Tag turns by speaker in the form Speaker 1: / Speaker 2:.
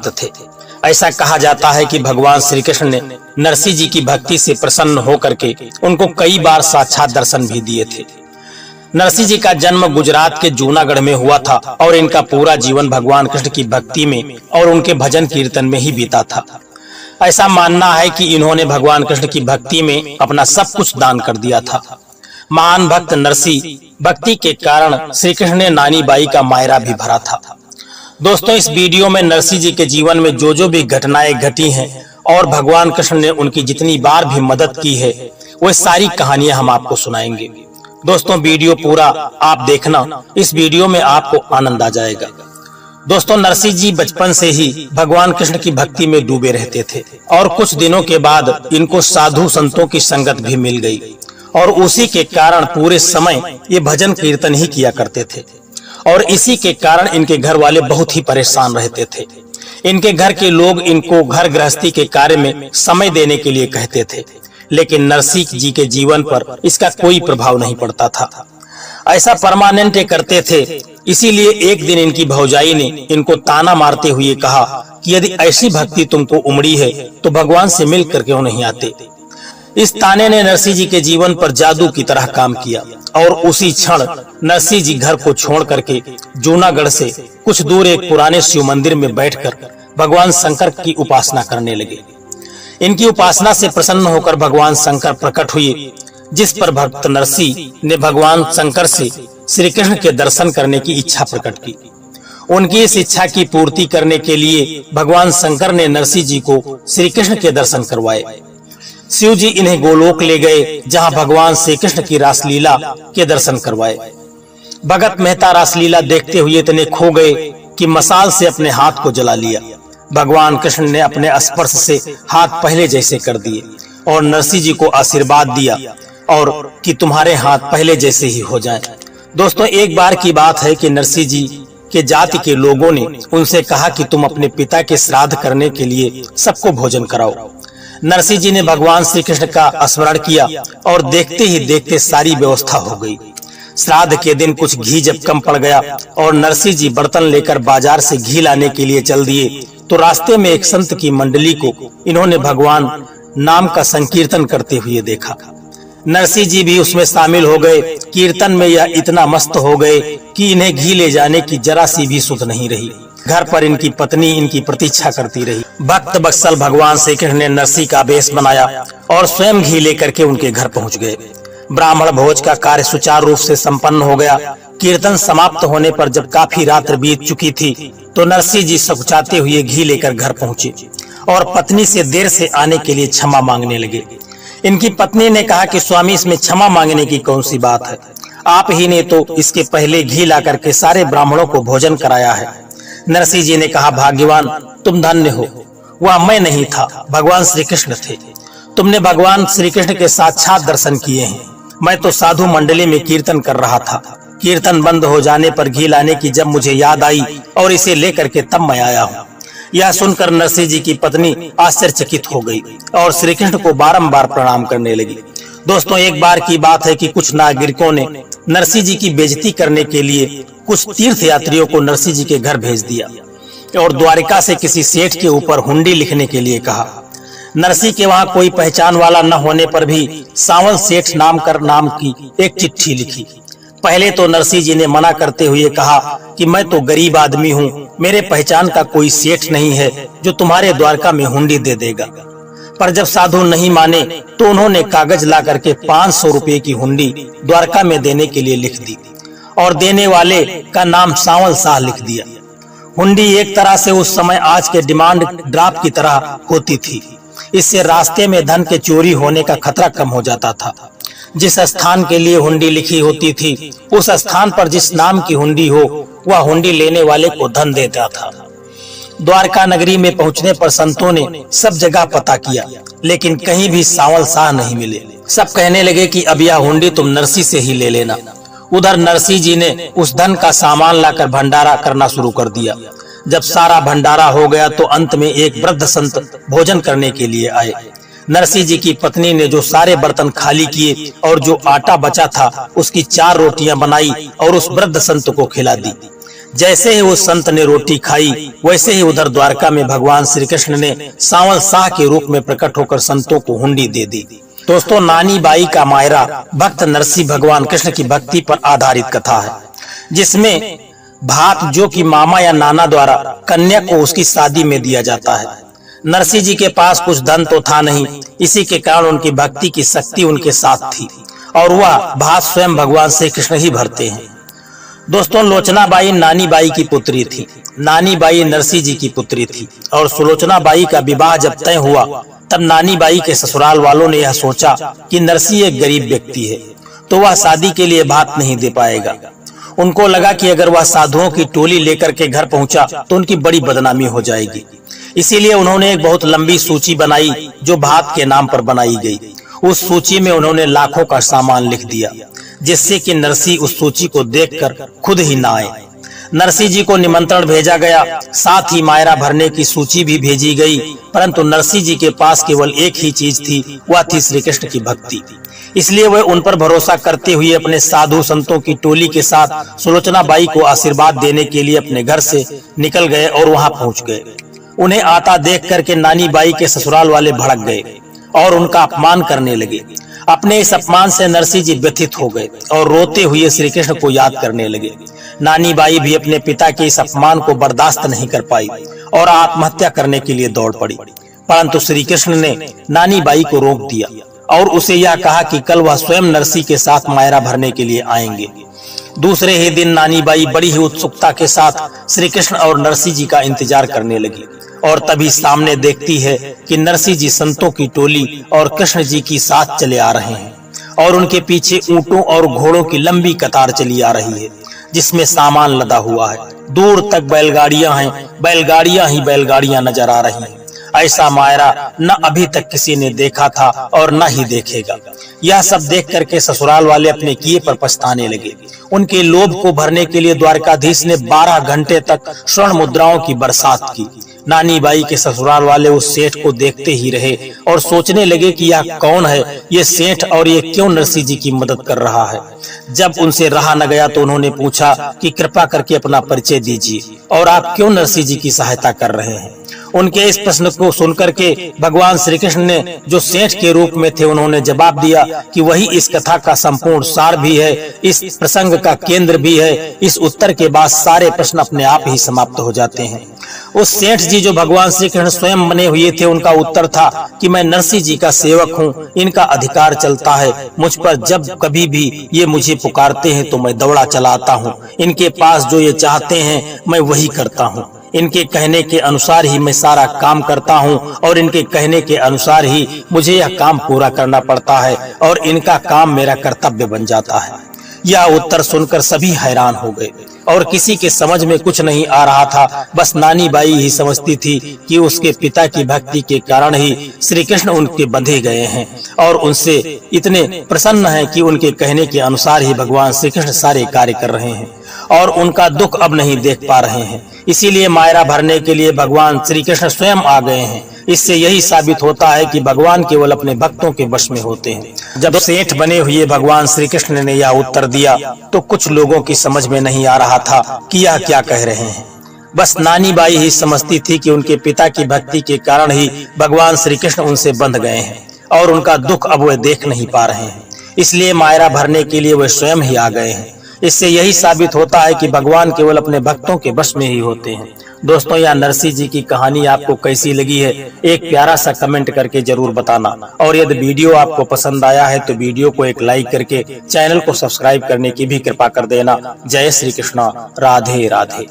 Speaker 1: भक्त थे। ऐसा कहा जाता है कि भगवान श्री कृष्ण ने नरसिंह जी की भक्ति से प्रसन्न होकर के उनको कई बार साक्षात दर्शन भी दिए थे। नरसिंह जी का जन्म गुजरात के जूनागढ़ में हुआ था और इनका पूरा जीवन भगवान कृष्ण की भक्ति में और उनके भजन कीर्तन में ही बीता था। ऐसा मानना है कि इन्होंने भगवान कृष्ण की भक्ति में अपना सब कुछ दान कर दिया था। महान भक्त नरसिंह भक्ति के कारण श्री कृष्ण ने नानी बाई का मायरा भी भरा था। दोस्तों, इस वीडियो में नरसिंह जी के जीवन में जो भी घटनाएं घटी हैं और भगवान कृष्ण ने उनकी जितनी बार भी मदद की है, वो सारी कहानियां हम आपको सुनाएंगे। दोस्तों, वीडियो पूरा आप देखना, इस वीडियो में आपको आनंद आ जाएगा। दोस्तों, नरसिंह जी बचपन से ही भगवान कृष्ण की भक्ति में डूबे रहते थे और कुछ दिनों के बाद इनको साधु संतों की संगत भी मिल गई और उसी के कारण पूरे समय ये भजन कीर्तन ही किया करते थे और इसी के कारण इनके घर वाले बहुत ही परेशान रहते थे। इनके घर के लोग इनको घर गृहस्थी के कार्य में समय देने के लिए कहते थे, लेकिन नरसिंह जी के जीवन पर इसका कोई प्रभाव नहीं पड़ता था। ऐसा परमानेंट करते थे। इसीलिए एक दिन इनकी भौजाई ने इनको ताना मारते हुए कहा कि यदि ऐसी भक्ति तुमको उमड़ी है तो भगवान से मिलकर क्यों नहीं आते। इस ताने ने नरसिंह जी के जीवन पर जादू की तरह काम किया और उसी क्षण नरसिंह जी घर को छोड़ करके जूनागढ़ से कुछ दूर एक पुराने शिव मंदिर में बैठकर भगवान शंकर की उपासना करने लगे। इनकी उपासना से प्रसन्न होकर भगवान शंकर प्रकट हुए, जिस पर भक्त नरसिंह ने भगवान शंकर से श्री कृष्ण के दर्शन करने की इच्छा प्रकट की। उनकी इस इच्छा की पूर्ति करने के लिए भगवान शंकर ने नरसिंह जी को श्री कृष्ण के दर्शन करवाए। शिव जी इन्हें गोलोक ले गए, जहां भगवान श्री कृष्ण की रासलीला के दर्शन करवाए। भगत मेहता रासलीला देखते हुए इतने खो गए कि मसाल से अपने हाथ को जला लिया। भगवान कृष्ण ने अपने स्पर्श से हाथ पहले जैसे कर दिए और नरसिंह जी को आशीर्वाद दिया और कि तुम्हारे हाथ पहले जैसे ही हो जाएं। दोस्तों, एक बार की बात है कि नरसिंह जी के जाति के लोगों ने उनसे कहा कि तुम अपने पिता के श्राद्ध करने के लिए सबको भोजन कराओ। नरसिंह जी ने भगवान श्री कृष्ण का स्मरण किया और देखते ही देखते सारी व्यवस्था हो गई। श्राद्ध के दिन कुछ घी जब कम पड़ गया और नरसिंह जी बर्तन लेकर बाजार से घी लाने के लिए चल दिए, तो रास्ते में एक संत की मंडली को इन्होंने भगवान नाम का संकीर्तन करते हुए देखा। नरसिंह जी भी उसमें शामिल हो गए। कीर्तन में यह इतना मस्त हो गए कि इन्हें घी ले जाने की जरा सी भी सुध नहीं रही। घर पर इनकी पत्नी इनकी प्रतीक्षा करती रही। भक्त बत्सल भगवान श्री कृष्ण ने नरसिंह का वेश बनाया और स्वयं घी लेकर के उनके घर पहुंच गए। ब्राह्मण भोज का कार्य सुचारू रूप से संपन्न हो गया। कीर्तन समाप्त होने पर जब काफी रात बीत चुकी थी, तो नरसिंह जी सकुचाते हुए घी लेकर घर पहुंचे और पत्नी से देर से आने के लिए क्षमा मांगने लगे। इनकी पत्नी ने कहा कि स्वामी, इसमें क्षमा मांगने की कौन सी बात है, आप ही ने तो इसके पहले घी ला करके सारे ब्राह्मणों को भोजन कराया है। नरसिंह जी ने कहा, भाग्यवान तुम धन्य हो, वह मैं नहीं था, भगवान श्री कृष्ण थे। तुमने भगवान श्री कृष्ण के साक्षात दर्शन किए हैं। मैं तो साधु मंडली में कीर्तन कर रहा था। कीर्तन बंद हो जाने पर घी लाने की जब मुझे याद आई और इसे लेकर के तब मैं आया हूँ। यह सुनकर नरसिंह जी की पत्नी आश्चर्यचकित हो गई और श्री कृष्ण को बारंबार प्रणाम करने लगी। दोस्तों, एक बार की बात है कि कुछ नागरिकों ने नरसिंह जी की बेइज्जती करने के लिए कुछ तीर्थ यात्रियों को नरसिंह जी के घर भेज दिया और द्वारिका से किसी सेठ के ऊपर हुंडी लिखने के लिए कहा। नरसिंह के वहां कोई पहचान वाला न होने पर भी सावल सेठ नाम की एक चिट्ठी लिखी। पहले तो नरसिंह जी ने मना करते हुए कहा कि मैं तो गरीब आदमी हूँ, मेरे पहचान का कोई सेठ नहीं है जो तुम्हारे द्वारका में हुंडी दे देगा। पर जब साधु नहीं माने तो उन्होंने कागज ला करके 500 रुपए की हुंडी द्वारका में देने के लिए लिख दी और देने वाले का नाम सावल शाह लिख दिया। हुंडी एक तरह से उस समय आज के डिमांड ड्राफ्ट की तरह होती थी। इससे रास्ते में धन के चोरी होने का खतरा कम हो जाता था। जिस स्थान के लिए हुंडी लिखी होती थी, उस स्थान पर जिस नाम की हुंडी हो, वह हुंडी लेने वाले को धन देता था। द्वारका नगरी में पहुंचने पर संतों ने सब जगह पता किया, लेकिन कहीं भी सावल शाह नहीं मिले। सब कहने लगे कि अब यह हुंडी तुम नरसिंह से ही ले लेना। उधर नरसिंह जी ने उस धन का सामान लाकर भंडारा करना शुरू कर दिया। जब सारा भंडारा हो गया तो अंत में एक वृद्ध संत भोजन करने के लिए आए। नरसिंह जी की पत्नी ने जो सारे बर्तन खाली किए और जो आटा बचा था उसकी 4 रोटियां बनाई और उस वृद्ध संत को खिला दी। जैसे ही उस संत ने रोटी खाई, वैसे ही उधर द्वारका में भगवान श्री कृष्ण ने सांवल शाह के रूप में प्रकट होकर संतों को हुंडी दे दी। दोस्तों, नानी बाई का मायरा भक्त नरसिंह भगवान कृष्ण की भक्ति पर आधारित कथा है, जिसमें भात जो कि मामा या नाना द्वारा कन्या को उसकी शादी में दिया जाता है। नरसिंह जी के पास कुछ धन तो था नहीं, इसी के कारण उनकी भक्ति की शक्ति उनके साथ थी और वह भात स्वयं भगवान श्री कृष्ण ही भरते हैं। दोस्तों, लोचना बाई नानी बाई की पुत्री थी। नानी बाई नरसिंह जी की पुत्री थी और सुलोचना बाई का विवाह जब तय हुआ तब नानी बाई के ससुराल वालों ने यह सोचा कि नरसिंह एक गरीब व्यक्ति है तो वह शादी के लिए भात नहीं दे पाएगा। उनको लगा कि अगर वह साधुओं की टोली लेकर के घर पहुंचा तो उनकी बड़ी बदनामी हो जाएगी। इसीलिए उन्होंने एक बहुत लंबी सूची बनाई जो भात के नाम पर बनाई गई। उस सूची में उन्होंने लाखों का सामान लिख दिया, जिससे कि नरसिंह उस सूची को देखकर खुद ही ना आए। नरसिंह जी को निमंत्रण भेजा गया, साथ ही मायरा भरने की सूची भी भेजी गई, परंतु नरसिंह जी के पास केवल एक ही चीज थी, वह थी श्री कृष्ण की भक्ति। इसलिए वे उन पर भरोसा करते हुए अपने साधु संतों की टोली के साथ सुलोचना बाई को आशीर्वाद देने के लिए अपने घर से निकल गए और वहां पहुंच गए। उन्हें आता देख करके नानी बाई के ससुराल वाले भड़क गए और उनका अपमान करने लगे। अपने इस अपमान से नरसिंह जी व्यथित हो गए और रोते हुए श्री कृष्ण को याद करने लगे। नानी बाई भी अपने पिता के इस अपमान को बर्दाश्त नहीं कर पाई और आत्महत्या करने के लिए दौड़ पड़ी, परंतु श्री कृष्ण ने नानी बाई को रोक दिया और उसे यह कहा कि कल वह स्वयं नरसिंह के साथ मायरा भरने के लिए आएंगे। दूसरे ही दिन नानी बाई बड़ी ही उत्सुकता के साथ श्री कृष्ण और नरसिंह जी का इंतजार करने लगी और तभी सामने देखती है कि नरसिंह जी संतों की टोली और कृष्ण जी की साथ चले आ रहे हैं और उनके पीछे ऊंटों और घोड़ों की लंबी कतार चली आ रही है, जिसमें सामान लदा हुआ है। दूर तक बैलगाड़ियां हैं, बैलगाड़ियां ही बैलगाड़ियां नजर आ रही हैं। ऐसा मायरा न अभी तक किसी ने देखा था और न ही देखेगा। यह सब देख करके ससुराल वाले अपने किए पर पछताने लगे। उनके लोभ को भरने के लिए द्वारकाधीश ने 12 घंटे तक स्वर्ण मुद्राओं की बरसात की। नानी बाई के ससुराल वाले उस सेठ को देखते ही रहे और सोचने लगे कि यह कौन है, ये सेठ, और ये क्यों नरसिंह जी की मदद कर रहा है। जब उनसे रहा न गया तो उन्होंने पूछा कि कृपा करके अपना परिचय दीजिए और आप क्यों नरसिंह जी की सहायता कर रहे हैं। उनके इस प्रश्न को सुनकर के भगवान श्री कृष्ण ने, जो सेठ के रूप में थे, उन्होंने जवाब दिया कि वही इस कथा का संपूर्ण सार भी है, इस प्रसंग का केंद्र भी है। इस उत्तर के बाद सारे प्रश्न अपने आप ही समाप्त हो जाते हैं। उस सेठ जी जो भगवान श्री कृष्ण स्वयं बने हुए थे, उनका उत्तर था कि मैं नरसिंह जी का सेवक हूँ, इनका अधिकार चलता है मुझ पर। जब कभी भी ये मुझे पुकारते हैं तो मैं दौड़ा चला आता हूँ। इनके पास जो ये चाहते हैं मैं वही करता हूँ। इनके कहने के अनुसार ही मैं सारा काम करता हूँ और इनके कहने के अनुसार ही मुझे यह काम पूरा करना पड़ता है और इनका काम मेरा कर्तव्य बन जाता है। यह उत्तर सुनकर सभी हैरान हो गए और किसी के समझ में कुछ नहीं आ रहा था। बस नानी बाई ही समझती थी कि उसके पिता की भक्ति के कारण ही श्री कृष्ण उनके बंधे गए हैं और उनसे इतने प्रसन्न हैं कि उनके कहने के अनुसार ही भगवान श्री कृष्ण सारे कार्य कर रहे हैं और उनका दुख अब नहीं देख पा रहे हैं। इसीलिए मायरा भरने के लिए भगवान श्री कृष्ण स्वयं आ गए हैं। इससे यही साबित होता है कि भगवान केवल अपने भक्तों के वश में होते हैं। जब सेठ बने हुए भगवान श्री कृष्ण ने यह उत्तर दिया तो कुछ लोगों की समझ में नहीं आ रहा था कि यह क्या कह रहे हैं। बस नानी बाई ही समझती थी कि उनके पिता की भक्ति के कारण ही भगवान श्री कृष्ण उनसे बंध गए हैं और उनका दुख अब वे देख नहीं पा रहे हैं। इसलिए मायरा भरने के लिए वे स्वयं ही आ गए हैं। इससे यही साबित होता है कि भगवान केवल अपने भक्तों के वश में ही होते हैं। दोस्तों, यह नरसिंह जी की कहानी आपको कैसी लगी है, एक प्यारा सा कमेंट करके जरूर बताना। और यदि वीडियो आपको पसंद आया है तो वीडियो को एक लाइक करके चैनल को सब्सक्राइब करने की भी कृपा कर देना। जय श्री कृष्णा, राधे राधे।